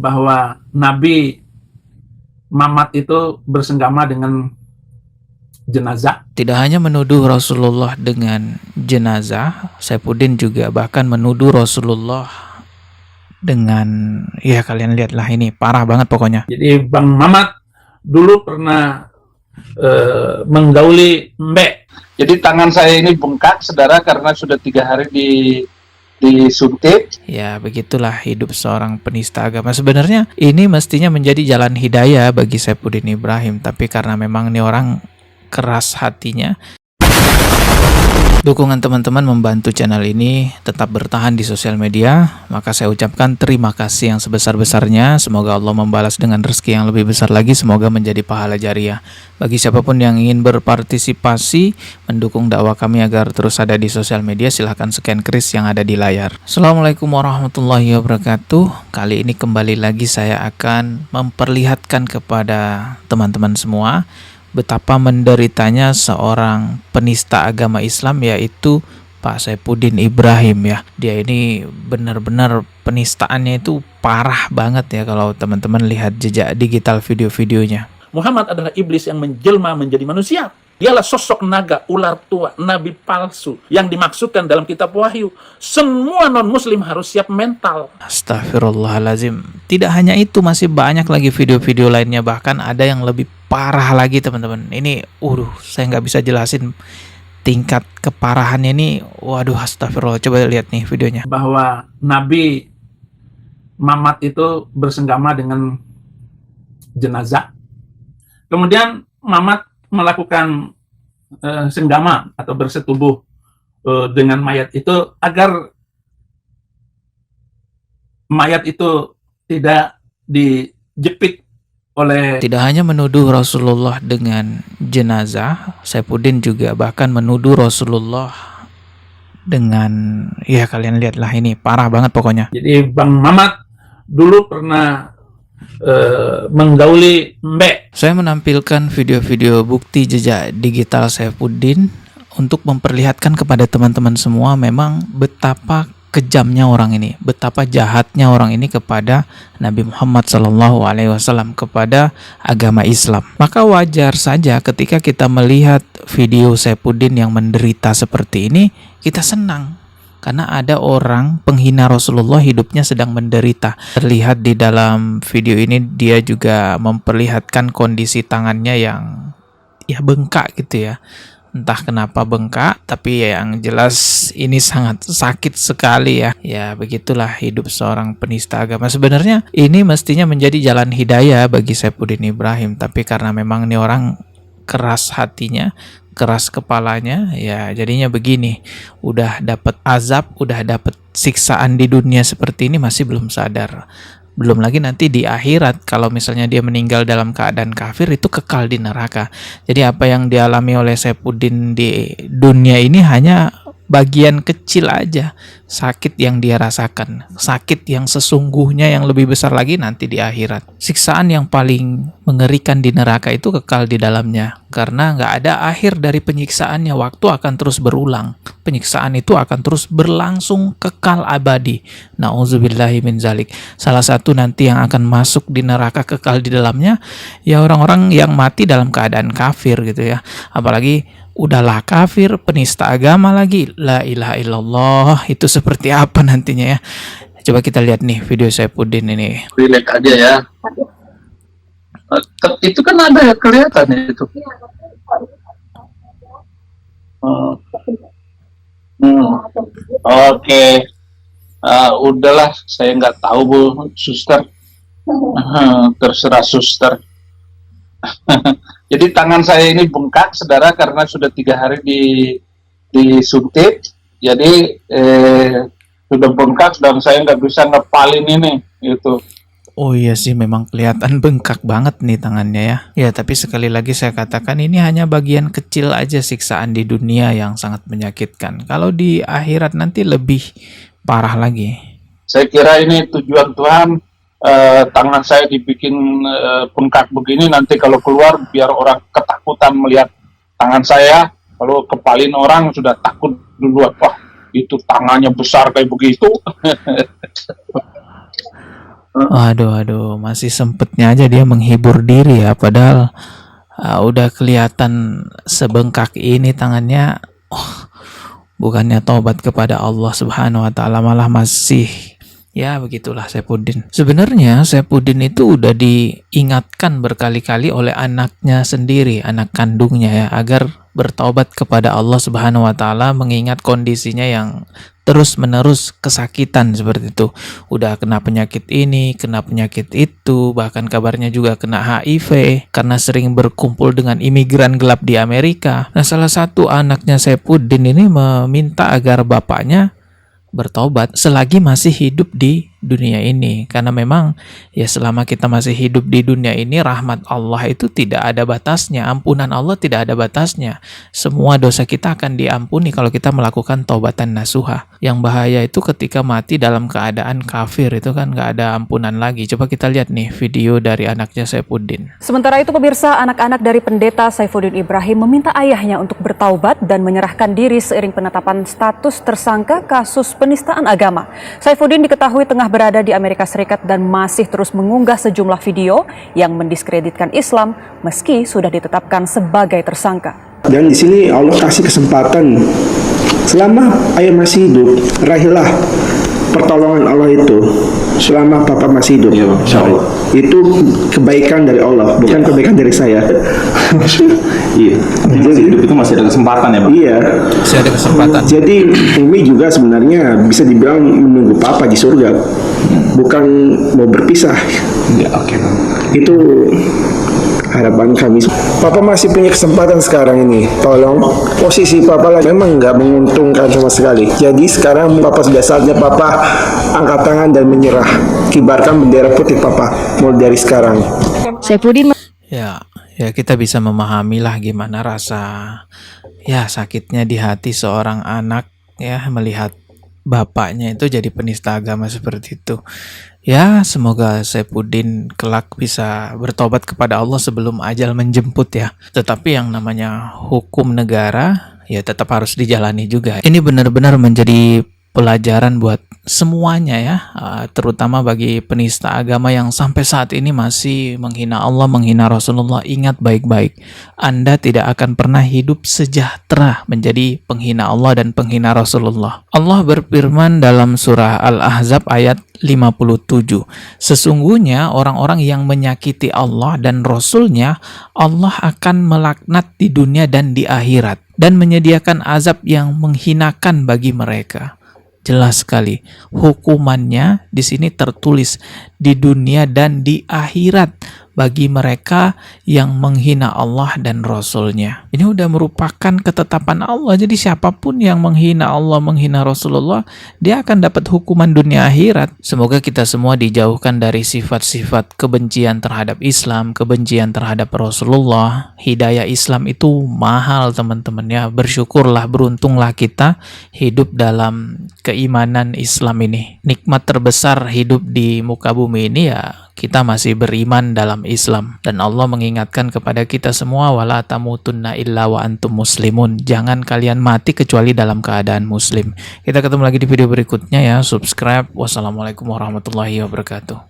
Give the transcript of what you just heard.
bahwa Nabi Mamat itu bersenggama dengan jenazah. Tidak hanya menuduh Rasulullah dengan jenazah, Saifuddin juga bahkan menuduh Rasulullah dengan, ya kalian lihatlah ini, parah banget pokoknya. Jadi Bang Mamat dulu pernah menggauli Mbak. Jadi tangan saya ini bengkak, saudara, karena sudah 3 hari disuntik. Ya, begitulah hidup seorang penista agama. Sebenarnya ini mestinya menjadi jalan hidayah bagi Saifuddin Ibrahim, tapi karena memang ini orang keras hatinya. Dukungan teman-teman membantu channel ini tetap bertahan di sosial media, maka saya ucapkan terima kasih yang sebesar-besarnya. Semoga Allah membalas dengan rezeki yang lebih besar lagi, semoga menjadi pahala jariah. Bagi siapapun yang ingin berpartisipasi mendukung dakwah kami agar terus ada di sosial media, silahkan scan kris yang ada di layar. Assalamualaikum warahmatullahi wabarakatuh. Kali ini kembali lagi saya akan memperlihatkan kepada teman-teman semua betapa menderitanya seorang penista agama Islam, yaitu Pak Saifuddin Ibrahim ya. Dia ini benar-benar penistaannya itu parah banget ya kalau teman-teman lihat jejak digital video-videonya. Muhammad adalah iblis yang menjelma menjadi manusia. Dialah sosok naga, ular tua, nabi palsu yang dimaksudkan dalam kitab Wahyu. Semua non-muslim harus siap mental. Astagfirullahalazim. Tidak hanya itu, masih banyak lagi video-video lainnya, bahkan ada yang lebih parah lagi teman-teman. Ini saya nggak bisa jelasin tingkat keparahannya ini. Waduh, astagfirullah. Coba lihat nih videonya. Bahwa Nabi Mamat itu bersenggama dengan jenazah. Kemudian Mamat melakukan senggama atau bersetubuh dengan mayat itu agar mayat itu tidak dijepit oleh. Tidak hanya menuduh Rasulullah dengan jenazah, Saifuddin juga bahkan menuduh Rasulullah dengan, ya kalian lihatlah ini, parah banget pokoknya. Jadi Bang Mamat dulu pernah menggauli Mbak. Saya menampilkan video-video bukti jejak digital Saifuddin untuk memperlihatkan kepada teman-teman semua memang betapa kejamnya orang ini, betapa jahatnya orang ini kepada Nabi Muhammad SAW, kepada agama Islam. Maka wajar saja ketika kita melihat video Saifuddin yang menderita seperti ini, kita senang. Karena ada orang penghina Rasulullah hidupnya sedang menderita. Terlihat di dalam video ini dia juga memperlihatkan kondisi tangannya yang ya bengkak gitu ya. Entah kenapa bengkak, tapi ya yang jelas ini sangat sakit sekali ya. Ya begitulah hidup seorang penista agama. Sebenarnya ini mestinya menjadi jalan hidayah bagi Saifuddin Ibrahim, tapi karena memang ini orang keras hatinya, keras kepalanya, ya jadinya begini. Udah dapat azab, udah dapat siksaan di dunia seperti ini masih belum sadar. Belum lagi nanti di akhirat, kalau misalnya dia meninggal dalam keadaan kafir, itu kekal di neraka. Jadi apa yang dialami oleh Saifuddin di dunia ini hanya bagian kecil aja sakit yang dia rasakan. Sakit yang sesungguhnya yang lebih besar lagi nanti di akhirat. Siksaan yang paling mengerikan di neraka itu kekal di dalamnya, karena nggak ada akhir dari penyiksaannya. Waktu akan terus berulang. Penyiksaan itu akan terus berlangsung kekal abadi. Nauzubillahi min zalik. Salah satu nanti yang akan masuk di neraka kekal di dalamnya ya orang-orang yang mati dalam keadaan kafir gitu ya. Apalagi udahlah kafir, penista agama lagi, la ilaha illallah, itu seperti apa nantinya ya. Coba kita lihat nih video Saifuddin ini. Relax aja ya. Itu kan ada kelihatan itu. Oke. Udahlah, saya nggak tahu Bu, suster. Terserah suster. Jadi tangan saya ini bengkak, saudara, karena sudah 3 hari disuntik. Jadi sudah bengkak dan saya nggak bisa ngepalin ini, gitu. Oh iya sih, memang kelihatan bengkak banget nih tangannya ya. Ya, tapi sekali lagi saya katakan ini hanya bagian kecil aja siksaan di dunia yang sangat menyakitkan. Kalau di akhirat nanti lebih parah lagi. Saya kira ini tujuan Tuhan. Tangan saya dibikin bengkak begini, nanti kalau keluar biar orang ketakutan melihat tangan saya. Kalau kepalin orang sudah takut duluan, wah itu tangannya besar kayak begitu. Aduh, masih sempetnya aja dia menghibur diri ya, padahal udah kelihatan sebengkak ini tangannya. Bukannya taubat kepada Allah Subhanahu wa taala, malah masih, ya begitulah Saifuddin. Sebenarnya Saifuddin itu udah diingatkan berkali-kali oleh anaknya sendiri, anak kandungnya ya, agar bertaubat kepada Allah Subhanahu wa taala, mengingat kondisinya yang terus-menerus kesakitan seperti itu. Udah kena penyakit ini, kena penyakit itu, bahkan kabarnya juga kena HIV karena sering berkumpul dengan imigran gelap di Amerika. Nah, salah satu anaknya Saifuddin ini meminta agar bapaknya bertobat selagi masih hidup di dunia ini, karena memang ya selama kita masih hidup di dunia ini, rahmat Allah itu tidak ada batasnya, ampunan Allah tidak ada batasnya. Semua dosa kita akan diampuni kalau kita melakukan taubatan nasuha. Yang bahaya itu ketika mati dalam keadaan kafir, itu kan nggak ada ampunan lagi. Coba kita lihat nih video dari anaknya Saifuddin. Sementara itu pemirsa, anak-anak dari pendeta Saifuddin Ibrahim meminta ayahnya untuk bertaubat dan menyerahkan diri seiring penetapan status tersangka kasus penistaan agama. Saifuddin diketahui tengah berada di Amerika Serikat dan masih terus mengunggah sejumlah video yang mendiskreditkan Islam meski sudah ditetapkan sebagai tersangka. Dan di sini Allah kasih kesempatan, selama ayah masih hidup, raihlah pertolongan Allah itu. Selama papa masih hidup, ya, itu kebaikan dari Allah, bukan kebaikan dari saya. Iya. Jadi hidup itu masih ada kesempatan ya, Pak? Iya. Masih ada kesempatan. Jadi Umi juga sebenarnya bisa dibilang menunggu papa di surga, bukan mau berpisah. Ya, oke. Itu harapan kami. Papa masih punya kesempatan sekarang ini. Tolong, posisi papa lah memang nggak menguntungkan sama sekali. Jadi sekarang papa sudah saatnya papa angkat tangan dan menyerah. Kibarkan bendera putih papa mulai dari sekarang. Saifuddin Ya kita bisa memahami lah gimana rasa ya sakitnya di hati seorang anak ya melihat bapaknya itu jadi penista agama seperti itu. Ya, semoga Saifuddin kelak bisa bertobat kepada Allah sebelum ajal menjemput ya. Tetapi yang namanya hukum negara ya tetap harus dijalani juga. Ini benar-benar menjadi pelajaran buat semuanya ya, terutama bagi penista agama yang sampai saat ini masih menghina Allah, menghina Rasulullah. Ingat baik-baik, Anda tidak akan pernah hidup sejahtera menjadi penghina Allah dan penghina Rasulullah. Allah berfirman dalam surah Al-Ahzab ayat 57, sesungguhnya orang-orang yang menyakiti Allah dan Rasulnya, Allah akan melaknat di dunia dan di akhirat dan menyediakan azab yang menghinakan bagi mereka. Jelas sekali hukumannya di sini tertulis di dunia dan di akhirat bagi mereka yang menghina Allah dan Rasul-Nya. Ini udah merupakan ketetapan Allah. Jadi siapapun yang menghina Allah, menghina Rasulullah, dia akan dapat hukuman dunia akhirat. Semoga kita semua dijauhkan dari sifat-sifat kebencian terhadap Islam, kebencian terhadap Rasulullah. Hidayah Islam itu mahal teman-teman ya. Bersyukurlah, beruntunglah kita hidup dalam keimanan Islam ini. Nikmat terbesar hidup di muka bumi ini ya kita masih beriman dalam Islam. Dan Allah mengingatkan kepada kita semua, wala tamutunna illa wa antum muslimun. Jangan kalian mati kecuali dalam keadaan muslim. Kita ketemu lagi di video berikutnya ya. Subscribe. Wassalamualaikum warahmatullahi wabarakatuh.